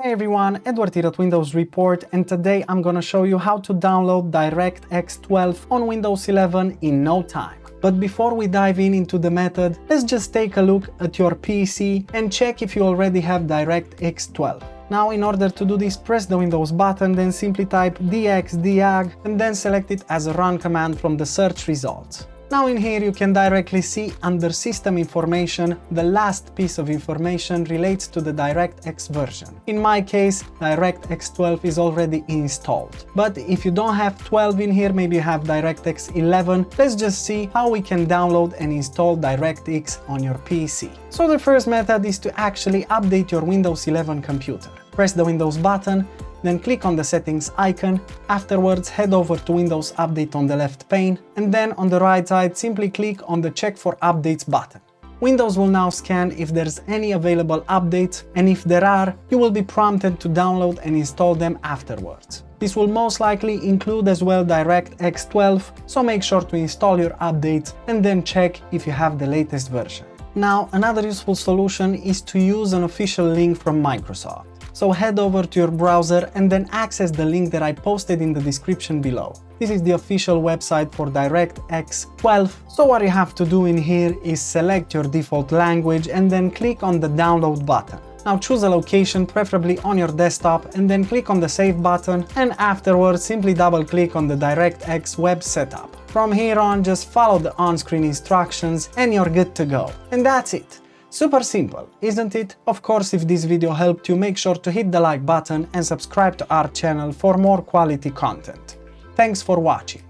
Hey everyone, Edward here at Windows Report, and today I'm gonna show you how to download DirectX 12 on Windows 11 in no time. But before we dive into the method, let's just take a look at your PC and check if you already have DirectX 12. Now, in order to do this, press the Windows button, then simply type dxdiag and then select it as a run command from the search results. Now in here you can directly see under System Information, the last piece of information relates to the DirectX version. In my case, DirectX 12 is already installed. But if you don't have 12 in here, maybe you have DirectX 11, let's just see how we can download and install DirectX on your PC. So the first method is to actually update your Windows 11 computer. Press the Windows button, then click on the settings icon, afterwards head over to Windows Update on the left pane, and then on the right side simply click on the Check for Updates button. Windows will now scan if there's any available updates, and if there are, you will be prompted to download and install them afterwards. This will most likely include as well DirectX 12, so make sure to install your updates and then check if you have the latest version. Now, another useful solution is to use an official link from Microsoft. So head over to your browser and then access the link that I posted in the description below. This is the official website for DirectX 12. So what you have to do in here is select your default language and then click on the download button. Now choose a location, preferably on your desktop, and then click on the save button, and afterwards simply double click on the DirectX web setup. From here on, just follow the on-screen instructions and you're good to go. And that's it. Super simple, isn't it? Of course, if this video helped you, make sure to hit the like button and subscribe to our channel for more quality content. Thanks for watching.